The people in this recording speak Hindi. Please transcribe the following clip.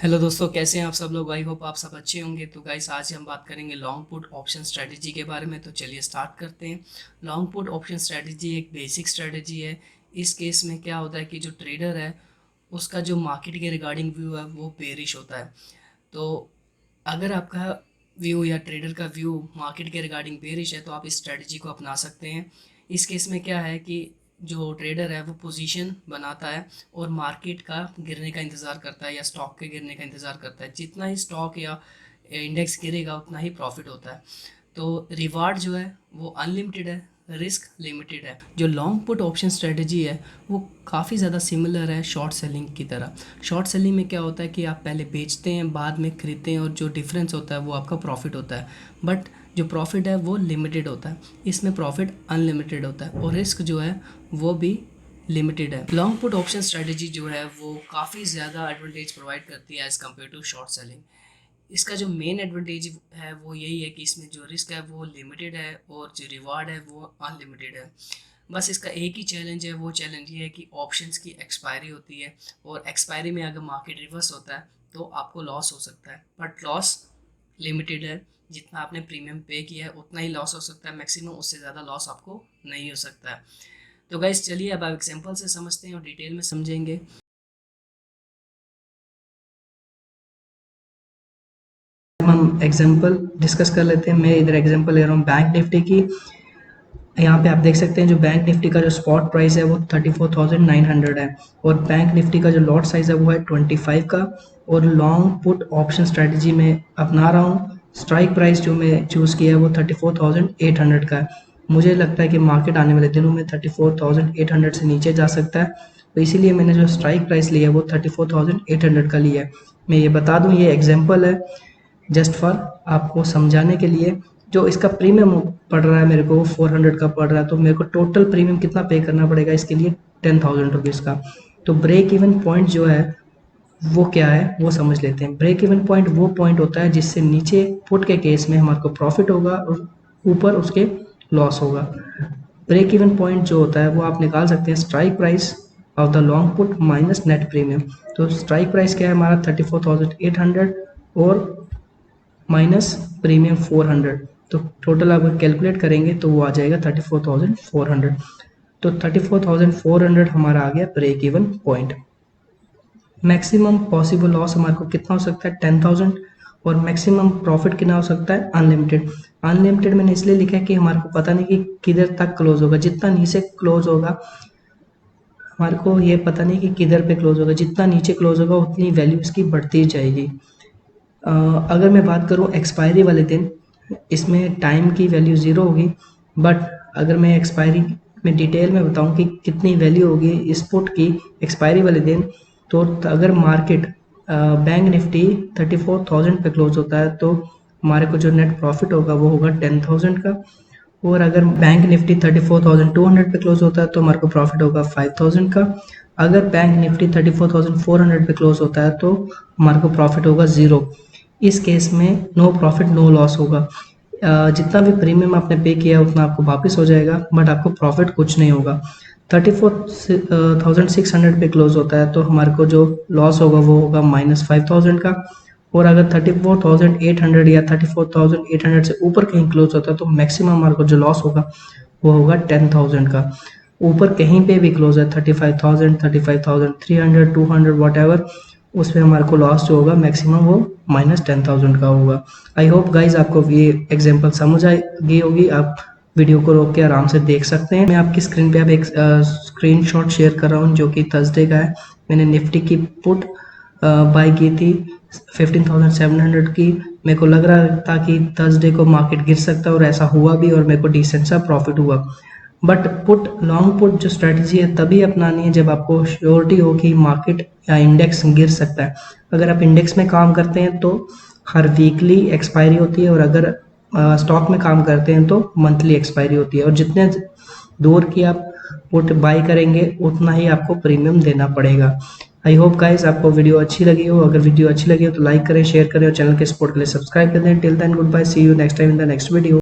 हेलो दोस्तों, कैसे हैं आप सब लोग। आई होप आप सब अच्छे होंगे। तो गाइस, आज हम बात करेंगे लॉन्ग पुट ऑप्शन स्ट्रेटजी के बारे में। तो चलिए स्टार्ट करते हैं। लॉन्ग पुट ऑप्शन स्ट्रेटजी एक बेसिक स्ट्रेटजी है। इस केस में क्या होता है कि जो ट्रेडर है उसका जो मार्केट के रिगार्डिंग व्यू है वो बेरिश होता है। तो अगर आपका व्यू या ट्रेडर का व्यू मार्केट के रिगार्डिंग बेरिश है तो आप इस स्ट्रेटजी को अपना सकते हैं। इस केस में क्या है कि जो ट्रेडर है वो पोजीशन बनाता है और मार्केट का गिरने का इंतज़ार करता है या स्टॉक के गिरने का इंतज़ार करता है। जितना ही स्टॉक या इंडेक्स गिरेगा उतना ही प्रॉफिट होता है। तो रिवार्ड जो है वो अनलिमिटेड है, रिस्क लिमिटेड है। जो लॉन्ग पुट ऑप्शन स्ट्रेटजी है वो काफ़ी ज़्यादा सिमिलर है शॉर्ट सेलिंग की तरह। शॉर्ट सेलिंग में क्या होता है कि आप पहले बेचते हैं, बाद में खरीदते हैं और जो डिफरेंस होता है वो आपका प्रॉफिट होता है। बट जो प्रॉफिट है वो लिमिटेड होता है, इसमें प्रॉफिट अनलिमिटेड होता है और रिस्क जो है वो भी लिमिटेड है। लॉन्ग पुट ऑप्शन स्ट्रेटजी जो है वो काफ़ी ज़्यादा एडवांटेज प्रोवाइड करती है as compare to short selling. इसका जो मेन एडवांटेज है वो यही है कि इसमें जो रिस्क है वो लिमिटेड है और जो रिवार्ड है वो अनलिमिटेड है। बस इसका एक ही चैलेंज है, वो चैलेंज ये है कि ऑप्शंस की एक्सपायरी होती है और एक्सपायरी में अगर मार्केट रिवर्स होता है तो आपको लॉस हो सकता है। बट लॉस लिमिटेड है, जितना आपने प्रीमियम पे किया है उतना ही लॉस हो सकता है, मैक्सिमम उससे ज़्यादा लॉस आपको नहीं हो सकता है। तो गाइस चलिए अब आप एग्जांपल से समझते हैं और डिटेल में समझेंगे। हम एग्जांपल डिस्कस कर लेते हैं। मैं इधर एग्जांपल ले रहा हूँ बैंक निफ्टी की। यहाँ पे आप देख सकते हैं जो बैंक निफ्टी का जो स्पॉट प्राइस है वो 34,900 है और बैंक निफ्टी का जो लॉट साइज है वो है 25 का। और लॉन्ग पुट ऑप्शन स्ट्रेटजी में अपना रहा हूँ। स्ट्राइक प्राइस जो मैं चूज़ किया है वो 34,800 का है। मुझे लगता है कि मार्केट आने वाले दिनों में 34,800 से नीचे जा सकता है, तो इसीलिए मैंने जो स्ट्राइक प्राइस लिया है वो 34,800 का लिया है। मैं ये बता दूं, ये एग्जांपल है जस्ट फॉर आपको समझाने के लिए। जो इसका प्रीमियम पड़ रहा है मेरे को 400 का पड़ रहा है, तो मेरे को टोटल प्रीमियम कितना पे करना पड़ेगा इसके लिए 10,000 रुपीज़ का। तो ब्रेक इवन पॉइंट जो है वो क्या है वो समझ लेते हैं। ब्रेक इवन पॉइंट वो पॉइंट होता है जिससे नीचे पुट के केस में हमारे को प्रॉफिट होगा और ऊपर उसके लॉस होगा। ब्रेक इवन पॉइंट जो होता है वो आप निकाल सकते हैं strike price of the long put minus net premium. तो स्ट्राइक प्राइस क्या है हमारा 34,800 और माइनस प्रीमियम 400। तो टोटल अगर कैलकुलेट करेंगे तो वो आ जाएगा 34,400। तो 34,400 हमारा आ गया break even point. Maximum possible loss हमारे को कितना हो सकता है 10,000 और मैक्सिमम प्रॉफिट कितना हो सकता है अनलिमिटेड। अनलिमिटेड मैंने इसलिए लिखा है कि हमारे को पता नहीं कि किधर तक क्लोज होगा। जितना नीचे क्लोज होगा हमारे को ये पता नहीं कि किधर पे क्लोज होगा। जितना नीचे क्लोज होगा उतनी वैल्यू इसकी बढ़ती जाएगी। अगर मैं बात करूं एक्सपायरी वाले दिन, इसमें टाइम की वैल्यू ज़ीरो होगी। बट अगर मैं एक्सपायरी में डिटेल में बताऊं कि कितनी वैल्यू होगी इस पुट की एक्सपायरी वाले दिन, तो अगर मार्केट बैंक निफ्टी 34,000 पे क्लोज होता है तो हमारे को जो नेट प्रॉफिट होगा वो होगा 10,000 का। और अगर बैंक निफ्टी 34,200 पे क्लोज होता है तो हमारे को प्रॉफिट होगा 5,000 का। अगर बैंक निफ्टी 34,400 पे क्लोज होता है तो हमारे को प्रॉफिट होगा ज़ीरो। इस केस में नो प्रॉफिट नो लॉस होगा। जितना भी प्रीमियम आपने पे किया उतना आपको वापस हो जाएगा, बट आपको प्रॉफिट कुछ नहीं होगा। 34,600 पे क्लोज होता है तो हमारे को जो लॉस होगा वो होगा -5,000 का। और अगर 34,800 या 34,800 से ऊपर कहीं क्लोज होता है तो मैक्सिमम हमारे को जो लॉस होगा वो होगा 10,000 का। ऊपर कहीं पे भी क्लोज है 35,000, 35,300, 200 वट एवर, उसमें हमारे को लॉस जो होगा मैक्सिमम वो -10,000 का होगा। आई होप गाइज आपको ये एग्जांपल समझ आ गई होगी। आप वीडियो को रोक के आराम से देख सकते हैं। मैं आपकी स्क्रीन पे अब एक स्क्रीनशॉट शेयर कर रहा हूँ जो कि थर्सडे का है। मैंने निफ्टी की पुट बाय की थी 15,700 की। मेरे को लग रहा था कि थर्सडे को मार्केट गिर सकता है और ऐसा हुआ भी और मेरे को डिसेंट सा प्रॉफिट हुआ। बट पुट लॉन्ग पुट जो स्ट्रेटजी है तभी अपनानी है जब आपको श्योरिटी हो कि मार्केट या इंडेक्स गिर सकता है। अगर आप इंडेक्स में काम करते हैं तो हर वीकली एक्सपायरी होती है और अगर स्टॉक में काम करते हैं तो मंथली एक्सपायरी होती है। और जितने दूर की आप पुट बाई करेंगे उतना ही आपको प्रीमियम देना पड़ेगा। आई होप गाइस आपको वीडियो अच्छी लगी हो। अगर वीडियो अच्छी लगी हो तो लाइक करें, शेयर करें और चैनल के सपोर्ट के लिए सब्सक्राइब कर दें। Till then goodbye, see you next time in the next video.